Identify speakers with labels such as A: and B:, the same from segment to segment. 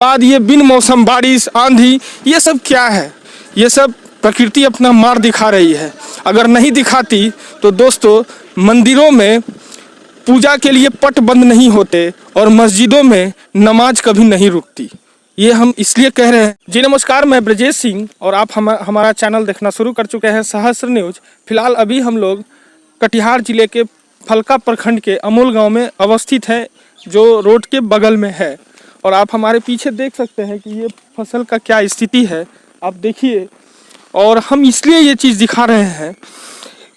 A: बाद ये बिन मौसम बारिश आंधी, ये सब क्या है? ये सब प्रकृति अपना मार दिखा रही है। अगर नहीं दिखाती तो दोस्तों मंदिरों में पूजा के लिए पट बंद नहीं होते और मस्जिदों में नमाज कभी नहीं रुकती। ये हम इसलिए कह रहे हैं। जी नमस्कार, मैं ब्रजेश सिंह और आप हमारा चैनल देखना शुरू कर चुके हैं सहस्त्र न्यूज। फिलहाल अभी हम लोग कटिहार जिले के फलका प्रखंड के अमोल गांव में अवस्थित हैं, जो रोड के बगल में है। और आप हमारे पीछे देख सकते हैं कि ये फसल का क्या स्थिति है, आप देखिए। और हम इसलिए ये चीज़ दिखा रहे हैं,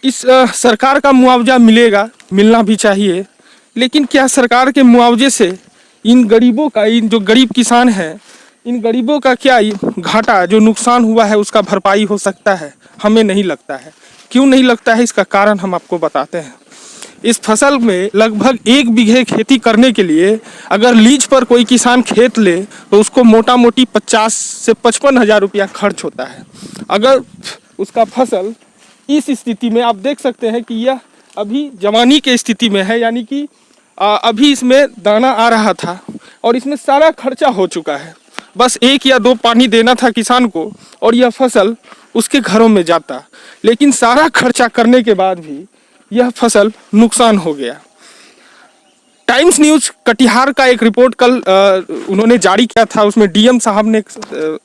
A: इस सरकार का मुआवजा मिलेगा, मिलना भी चाहिए, लेकिन क्या सरकार के मुआवजे से इन गरीबों का, इन जो गरीब किसान हैं, इन गरीबों का क्या घाटा जो नुकसान हुआ है उसका भरपाई हो सकता है? हमें नहीं लगता है। क्यों नहीं लगता है, इसका कारण हम आपको बताते हैं। इस फसल में लगभग 1 बीघे खेती करने के लिए अगर लीज पर कोई किसान खेत ले तो उसको मोटा मोटी 50 से 55 हज़ार रुपया खर्च होता है। अगर उसका फसल इस स्थिति में, आप देख सकते हैं कि यह अभी जवानी के स्थिति में है, यानी कि अभी इसमें दाना आ रहा था और इसमें सारा खर्चा हो चुका है। बस 1 या 2 पानी देना था किसान को और यह फसल उसके घरों में जाता, लेकिन सारा खर्चा करने के बाद भी यह फसल नुकसान हो गया। टाइम्स न्यूज कटिहार का एक रिपोर्ट कल उन्होंने जारी किया था। उसमें डीएम साहब ने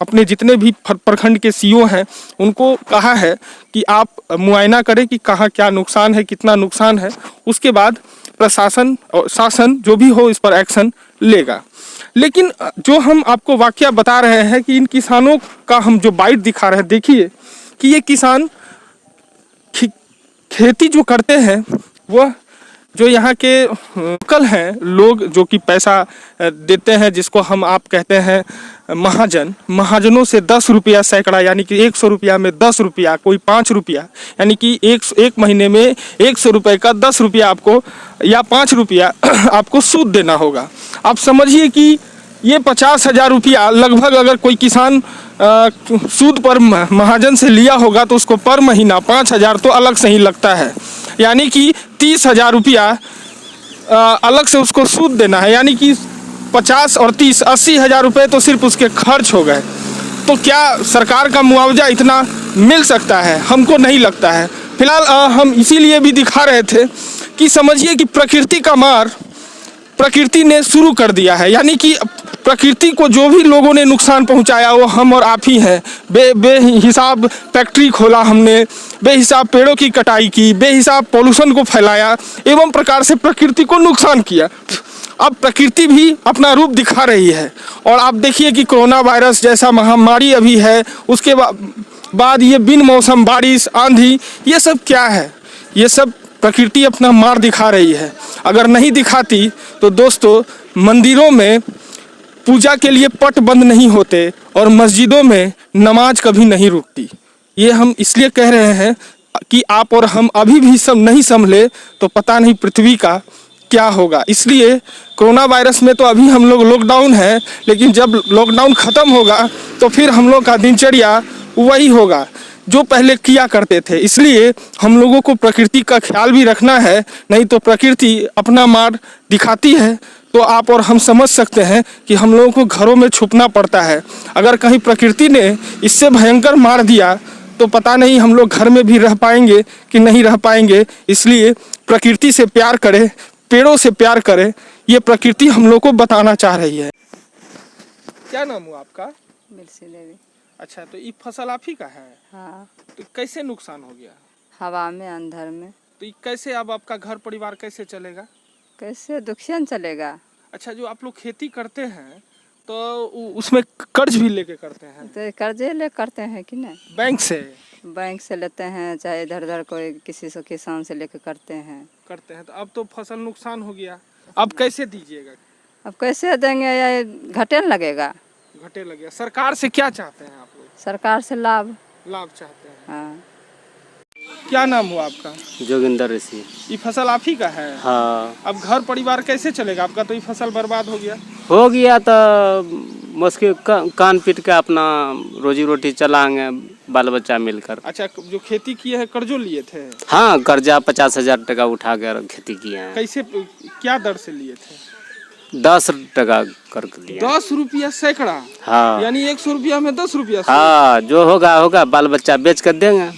A: अपने जितने भी प्रखंड के सीईओ हैं उनको कहा है कि आप मुआयना करें कि कहाँ क्या नुकसान है, कितना नुकसान है। उसके बाद प्रशासन और शासन जो भी हो इस पर एक्शन लेगा। लेकिन जो हम आपको वाकया बता रहे हैं कि इन किसानों का हम जो बाइट दिखा रहे हैं, देखिए कि ये किसान खेती जो करते हैं, वह जो यहाँ के लोकल हैं लोग जो कि पैसा देते हैं, जिसको हम आप कहते हैं महाजन, महाजनों से 10 रुपया सैकड़ा, यानी कि 100 रुपया में 10 रुपया, कोई 5 रुपया, यानी कि एक महीने में 100 रुपये का 10 रुपया आपको या 5 रुपया आपको सूद देना होगा। आप समझिए कि ये 50,000 रुपया लगभग अगर कोई किसान सूद पर महाजन से लिया होगा तो उसको पर महीना 5,000 तो अलग से ही लगता है, यानी कि 30,000 रुपया अलग से उसको सूद देना है। यानी कि 50 और 30 80,000 रुपये तो सिर्फ उसके खर्च हो गए। तो क्या सरकार का मुआवजा इतना मिल सकता है? हमको नहीं लगता है। फिलहाल हम इसीलिए भी दिखा रहे थे कि समझिए कि प्रकृति का मार प्रकृति ने शुरू कर दिया है। यानी कि प्रकृति को जो भी लोगों ने नुकसान पहुंचाया वो हम और आप ही हैं। बेहिसाब फैक्ट्री खोला हमने, बेहिसाब पेड़ों की कटाई की, बेहिसाब पॉल्यूशन को फैलाया, एवं प्रकार से प्रकृति को नुकसान किया। अब प्रकृति भी अपना रूप दिखा रही है। और आप देखिए कि कोरोना वायरस जैसा महामारी अभी है, उसके बाद ये बिन मौसम बारिश आंधी, ये सब क्या है? ये सब प्रकृति अपना मार दिखा रही है। अगर नहीं दिखाती तो दोस्तों मंदिरों में पूजा के लिए पट बंद नहीं होते और मस्जिदों में नमाज कभी नहीं रुकती। ये हम इसलिए कह रहे हैं कि आप और हम अभी भी सब नहीं संभले तो पता नहीं पृथ्वी का क्या होगा। इसलिए कोरोना वायरस में तो अभी हम लोग लॉकडाउन है, लेकिन जब लॉकडाउन ख़त्म होगा तो फिर हम लोग का दिनचर्या वही होगा जो पहले किया करते थे। इसलिए हम लोगों को प्रकृति का ख्याल भी रखना है, नहीं तो प्रकृति अपना मार दिखाती है तो आप और हम समझ सकते हैं कि हम लोगों को घरों में छुपना पड़ता है। अगर कहीं प्रकृति ने इससे भयंकर मार दिया तो पता नहीं हम लोग घर में भी रह पाएंगे कि नहीं रह पाएंगे। इसलिए प्रकृति से प्यार करें, पेड़ों से प्यार करें, ये प्रकृति हम लोग को बताना चाह रही है। क्या नाम हुआ आपका?
B: मिर्ची देवी।
A: अच्छा, तो ये फसल आप ही का है?
B: हाँ।
A: तो कैसे नुकसान हो गया?
B: हवा में, अंधर में।
A: तो ये कैसे, अब आपका घर परिवार कैसे चलेगा?
B: कैसे दुखियन चलेगा?
A: अच्छा, जो आप लोग खेती करते हैं तो उसमें कर्ज भी लेके करते हैं?
B: तो कर्जे ले करते हैं कि नहीं?
A: बैंक से?
B: बैंक से लेते हैं, चाहे इधर उधर कोई किसी से किसान से लेके करते हैं।
A: तो अब तो फसल नुकसान हो गया, अब कैसे दीजिएगा?
B: अब कैसे देंगे, या घटे लगेगा?
A: घटे लग गया। सरकार से क्या चाहते हैं आप लोग?
B: सरकार से लाभ
A: चाहते हैं।
B: हाँ।
A: क्या नाम हुआ आपका?
C: जोगिंदर ऋषि।
A: ये फसल आप ही का है?
C: हाँ।
A: अब घर परिवार कैसे चलेगा आपका? तो ये फसल बर्बाद हो गया
C: तो मुश्किल कान पीट के अपना रोजी रोटी चलाएंगे बाल बच्चा मिलकर।
A: अच्छा, जो खेती किए हैं कर्जों लिए थे?
C: हाँ, कर्जा 50,000 टका उठा कर खेती किए हैं।
A: कैसे, क्या दर से लिए थे?
C: 10 टका कर दिया।
A: 10 रुपया सैकड़ा,
C: हाँ
A: यानी 100 रुपया में 10 रुपया।
C: हाँ, जो होगा होगा, बाल बच्चा बेच कर देंगे।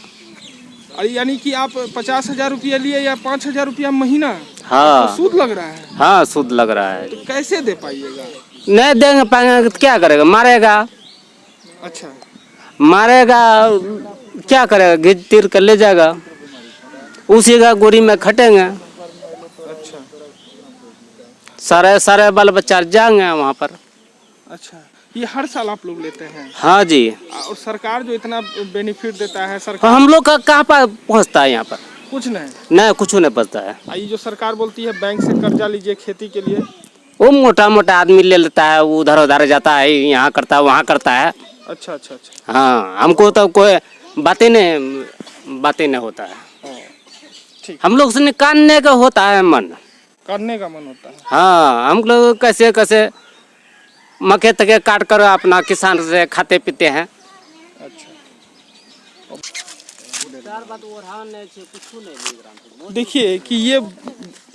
A: अरे यानी कि आप 50,000 रुपया लिए या 5,000 रुपया महीना,
C: हाँ
A: तो सूद लग रहा है।
C: हाँ, सूद लग रहा है।
A: तो कैसे दे पाइएगा?
C: नहीं देंगे पाएंगे तो क्या करेगा, मारेगा।
A: अच्छा,
C: मारेगा, क्या करेगा, घिच तीर कर ले जाएगा, उसी का गोरी में खटेंगे।
A: अच्छा,
C: सारे सारे बाल बच्चा जाएंगे वहाँ पर।
A: अच्छा, ये हर साल आप लोग लेते हैं?
C: हाँ जी।
A: और सरकार जो इतना बेनिफिट देता है, सरकार
C: हम लोग का कहाँ पर पहुँचता है यहाँ पर?
A: कुछ नहीं।
C: नहीं, कुछ नहीं पहुँचता है।
A: ये जो सरकार बोलती है बैंक से कर्जा लीजिए खेती के लिए,
C: वो मोटा मोटा आदमी ले लेता है, वो उधर उधर जाता है, यहाँ करता है वहाँ करता है।
A: अच्छा अच्छा अच्छा।
C: हाँ, हमको तो कोई बातें नहीं होता है।
A: ठीक,
C: हम लोग से निकालने का होता है मन,
A: करने का मन होता है।
C: हाँ, हम लोग कैसे कैसे मक्के तके काट कर अपना किसान से खाते पीते हैं।
A: अच्छा, देखिए कि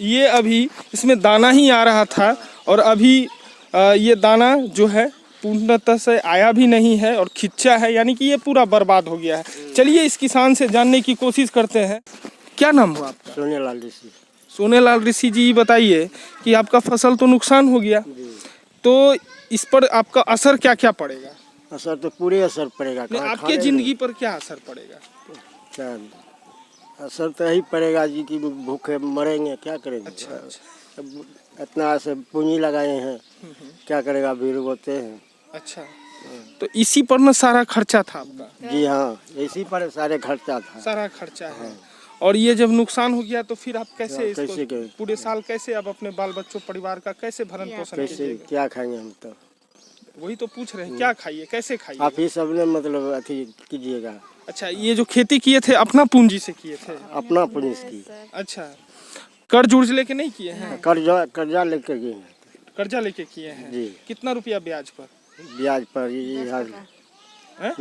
A: ये अभी इसमें दाना ही आ रहा था, और अभी ये दाना जो है पूर्णतः से आया भी नहीं है और खिंचा है, यानी कि ये पूरा बर्बाद हो गया है। चलिए इस किसान से जानने की कोशिश करते हैं। क्या नाम हुआ आपका?
D: सोनेलाल ऋषि।
A: सोनेलाल ऋषि जी, बताइए कि आपका फसल तो नुकसान हो गया, तो इस पर आपका असर क्या क्या पड़ेगा?
D: असर तो पूरे असर पड़ेगा।
A: नहीं, आपके जिंदगी पर क्या असर पड़ेगा?
D: क्या असर तो यही पड़ेगा जी कि भूखे मरेंगे, क्या करेंगे।
A: अच्छा अच्छा
D: अब इतना से पूंजी लगाए हैं, क्या करेगा, भीड़ बोते हैं।
A: अच्छा, तो इसी पर न सारा खर्चा था आपका?
D: जी हाँ, इसी पर सारे खर्चा था।
A: सारा खर्चा है। और ये जब नुकसान हो गया तो फिर आप कैसे इसको
D: कैसे करें?
A: पूरे साल कैसे आप अपने बाल बच्चों परिवार का कैसे भरण पोषण
D: कैसे
A: कीजिएगा?
D: क्या खाएंगे हम तो?
A: वही तो पूछ रहे हैं, क्या खाइए, कैसे खाइए?
D: आप ही सब ने मतलब अथी कीजिएगा।
A: अच्छा, ये जो खेती किए थे अपना पूंजी से किए थे?
D: अपना पुलिस की
A: अच्छा, कर्ज उर्ज लेके नहीं किए हैं?
D: कर्जा लेकर गए हैं।
A: कर्जा लेके किए हैं
D: जी।
A: कितना रुपया ब्याज पर?
D: ब्याज पर ये
A: हैं?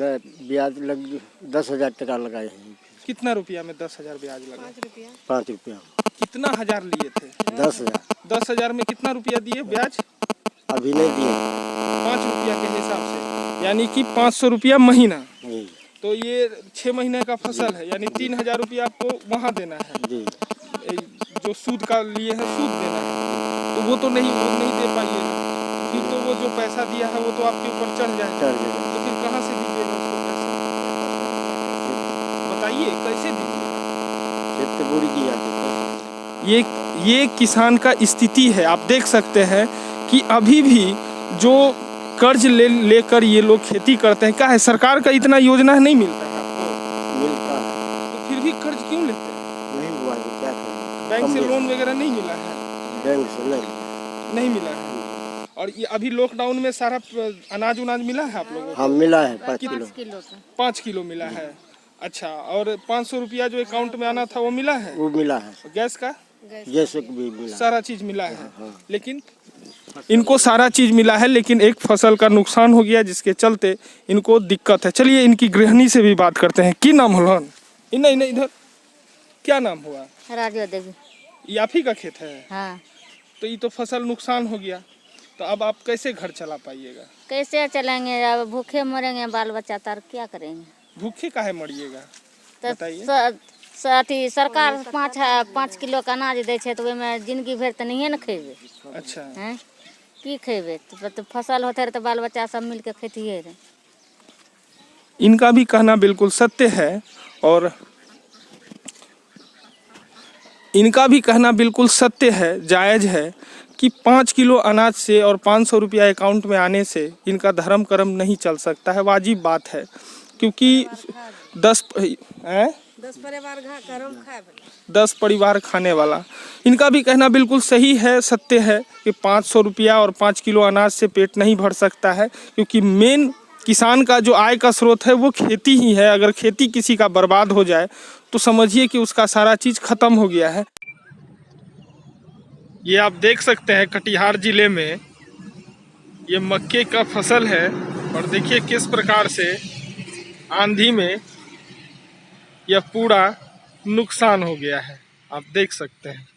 D: ब्याज लग 10,000 टका लगाए हैं।
A: कितना रुपया में 10,000 ब्याज लगा?
D: 5 रुपया।
A: कितना हजार लिए थे?
D: 10,000
A: 10,000 में कितना रुपया दिए ब्याज?
D: अभी नहीं दिए।
A: 5 रुपया के हिसाब से, यानी कि 500 रुपया महीना।
D: जी
A: तो ये 6 महीने का फसल है, यानी 3,000 रुपया आपको वहाँ देना है।
D: जी।
A: जो सूद का लिए है सूद देना है, तो वो नहीं दे पाइएगा। फिर तो वो जो पैसा दिया है वो तो आपके ऊपर चढ़ जाएगा, तो फिर कहाँ से दीजिएगा उसको पैसा? बताइए कैसे दीजिएगा?
D: खेत बुरी की जाती है।
A: ये किसान का स्थिति है। आप देख सकते हैं कि अभी भी जो कर्ज लेकर ये लोग खेती करते हैं, क्या है सरकार का इतना योजना नहीं मिलता है आपको?
D: मिलता है
A: तो फिर भी कर्ज क्यों लेते हैं?
D: नहीं हुआ तो क्या करें।
A: बैंक से लोन वगैरह नहीं मिला है?
D: बैंक से
A: नहीं मिला है। और ये अभी लॉकडाउन में सारा अनाज उनाज मिला है आप लोगों को?
D: हाँ मिला है 5 किलो।
A: 5 किलो मिला है। अच्छा, और 500 रुपया जो अकाउंट में आना था वो मिला है?
D: वो मिला है।
A: गैस का
D: जैसे भी मिला।
A: सारा चीज मिला है। लेकिन इनको सारा चीज मिला है, लेकिन एक फसल का नुकसान हो गया जिसके चलते इनको दिक्कत है। चलिए इनकी गृहिणी से भी बात करते हैं। की नाम होलन? नहीं इधर क्या नाम हुआ?
B: राजू देवी।
A: ये आप ही का खेत है?
B: हाँ।
A: तो ये तो फसल नुकसान हो गया, तो अब आप कैसे घर चला पाइएगा?
B: कैसे चलेंगे, अब भूखे मरेंगे बाल बच्चा, तर क्या करेंगे?
A: भूखे काहे मरिएगा?
B: तो
A: बताइए।
B: अथी सरकार 5 किलो का अनाज दे छे, तो ओहिमे जिंदगी भर तो नहीं न खेबे।
A: अच्छा,
B: हैं की खेबे? तो फसल होते रहे तो बाल बच्चा सब मिल के खेतिए रहे।
A: इनका भी कहना बिल्कुल सत्य है, और इनका भी कहना बिल्कुल सत्य है, जायज़ है कि 5 किलो अनाज से और 500 रुपया अकाउंट में आने से इनका धर्म कर्म नहीं चल सकता है। वाजिब बात है, क्योंकि 10 परिवार खाने वाला। इनका भी कहना बिल्कुल सही है, सत्य है कि 500 रुपया और 5 किलो अनाज से पेट नहीं भर सकता है, क्योंकि मेन किसान का जो आय का स्रोत है वो खेती ही है। अगर खेती किसी का बर्बाद हो जाए तो समझिए कि उसका सारा चीज़ ख़त्म हो गया है। ये आप देख सकते हैं कटिहार जिले में ये मक्के का फसल है, और देखिए किस प्रकार से आंधी में यह पूरा नुकसान हो गया है। आप देख सकते हैं।